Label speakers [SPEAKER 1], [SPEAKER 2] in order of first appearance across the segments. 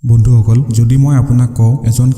[SPEAKER 1] বন্ধুসকল যদি মই আপোনাক কওঁ এজন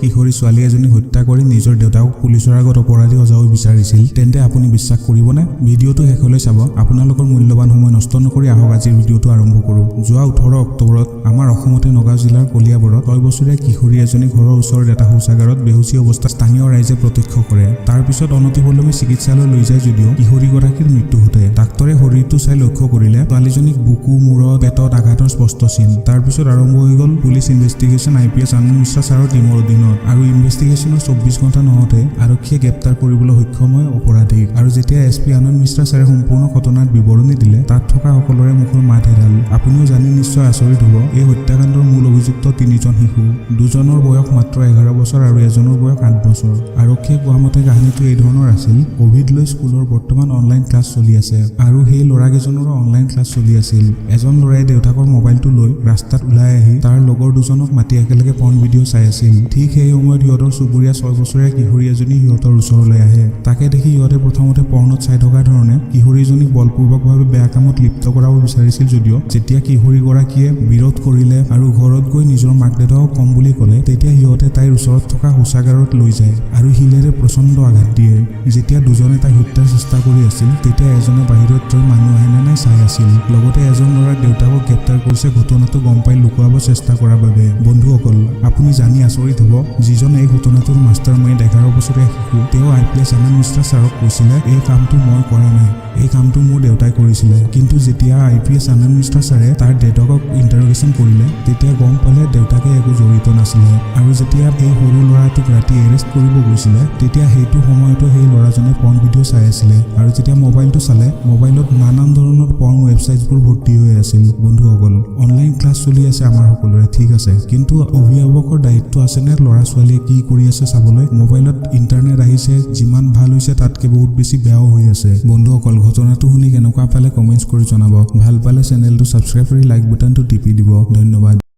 [SPEAKER 1] কিশোৰী ছোৱালী এজনী হত্যা কৰি নিজৰ দেউতাকক পুলিচৰ আগত অপৰাধী সজাব বিচাৰিছিল তেন্তে আপুনি বিশ্বাস কৰিবনে ভিডিঅটো শেষলৈ চাব আপোনালোকৰ মূল্যৱান সময় নষ্ট নকৰি আহক আজিৰ ভিডিঅটো আৰম্ভ কৰোঁ যোৱা 18 অক্টোবৰত আমাৰ অসমতে নগাঁও জিলাৰ কলিয়াবৰত 6 বছৰীয়া কিশোৰী এজনী ঘৰৰ ওচৰৰ এটা শৌচাগাৰত বেহুচি অৱস্থাত স্থানীয় ৰাইজে প্ৰত্যক্ষ কৰে তাৰ পিছত অনতিপলমে চিকিৎসালয়লৈ লৈ যায় যদিও কিশোৰীগৰাকীৰ মৃত্যু ঘটে ডাক্তৰে শৰীৰটো চাই লক্ষ্য কৰিলে ছোৱালীজনীক বুকু মূৰত পেটত আঘাতৰ স্পষ্ট চিন তাৰ পিছত আৰম্ভ হৈ গ'ল পুলিচ ইনভেষ্টিগেশ্যন আইপিএছ আনন্দ মিশ্ৰা ছাৰৰ টিমৰ অধীনত আৰু ইনভেষ্টিগেশ্যনৰ 24 ঘণ্টা নহওঁতে আৰক্ষীয়ে গ্ৰেপ্তাৰ কৰিবলৈ সক্ষম হয় অপৰাধীক আৰু যেতিয়া এছপি আনন্দ মিশ্ৰা ছাৰে সম্পূৰ্ণ ঘটনাৰ বিৱৰণী দিলে তাত থকা সকলোৰে মুখৰ মাত হেৰাল আপুনিও জানি নিশ্চয় আচৰিত হ'ব এই হত্যাকাণ্ডৰ মূল অভিযুক্ত তিনিজন শিশু দুজনৰ বয়স মাত্ৰ 11 বছৰ আৰু এজনৰ বয়স 8 বছৰ আৰক্ষীয়ে কোৱা মতে কাহিনীটো এই ধৰণৰ আছিল কোভিড লৈ স্কুলৰ বৰ্তমান অনলাইন ক্লাছ চলি আছে আৰু সেই ল'ৰাকেইজনৰো অনলাইন ক্লাছ চলি আছিল এজন ল'ৰাই দেউতাকৰ মোবাইলটো লৈ ৰাস্তাত ওলাই আহি তাৰ লগৰ দুজনক মাতি একেলগে পৰ্ন ভিডিঅ' চাই আছিল ঠিক সেই সময়ত সিহঁতৰ চুবুৰীয়া 6 বছৰীয়া কিশোৰী এজনী সিহঁতৰ ওচৰলৈ আহে তাকে দেখি সিহঁতে প্ৰথমতে পৰ্ণত চাই থকা ধৰণে কিশোৰীজনীক বলপূৰ্বকভাৱে বেয়া কামত লিপ্ত কৰাব বিচাৰিছিল যদিও যেতিয়া কিশোৰীগৰাকীয়ে বিৰোধ কৰিলে আৰু ঘৰত গৈ নিজৰ মাক দেউতাকক কম বুলি ক'লে তেতিয়া সিহঁতে তাইৰ ওচৰত থকা শৌচাগাৰত লৈ যায় আৰু শিলেৰে প্ৰচণ্ড আঘাত দিয়ে যেতিয়া দুজনে তাইক হত্যাৰ চেষ্টা কৰি আছিল তেতিয়া এজনে বাহিৰত ৰৈ মানুহ আহে নে নাই চাই আছিল লগতে এজন ল'ৰাৰ দেউতাকক গ্ৰেপ্তাৰ কৰিছে ঘটনাটো গম পাই লুকুৱাব চেষ্টা কৰাৰ বাবে বন্ধুসকল আপুনি জানি আচৰিত হ'ব যিজন এই ঘটনাটোৰ মাষ্টাৰ মাইণ্ড 11 বছৰীয়া শিশু তেওঁ আইপিএছ আনন্দ মিশ্ৰা ছাৰক কৈছিলে এই কামটো মই কৰা নাই এই কামটো মোৰ দেউতাই কৰিছিলে কিন্তু যেতিয়া আইপিএছ আনন্দ মিশ্ৰা ছাৰে তাৰ দেউতাকক ইণ্টাৰগেশ্যন কৰিলে তেতিয়া গম পালে দেউতাকে একো জড়িত নাছিলে আৰু যেতিয়া এই সৰু ল'ৰাটোক ৰাতি এৰেষ্ট কৰিব গৈছিলে তেতিয়া সেইটো সময়তো সেই ল'ৰাজনে পৰ্ন ভিডিঅ' চাই আছিলে আৰু যেতিয়া মোবাইলটো চালে মোবাইলত নানান ধৰণৰ পৰ্ন ৱেবছাইটবোৰ ভৰ্তি হৈ আছিল বন্ধুসকল অনলাইন ক্লাছ চলি আছে আমাৰ সকলোৰে ঠিক আছে কিন্তু অভিভাৱকৰ দায়িত্ব আছে নে ল'ৰা ছোৱালীয়ে কি কৰি আছে চাবলৈ মোবাইলত ইণ্টাৰনেট আহিছে যিমান ভাল হৈছে তাতকে বহুত বেছি বেয়াও হৈ আছে বন্ধুসকল ঘটনাটো শুনি কেনেকুৱা পালে কমেণ্টছ কৰি জনাব ভাল পালে চেনেলটো ছাবস্ক্ৰাইব কৰি লাইক বুটানটো টিপি দিব ধন্যবাদ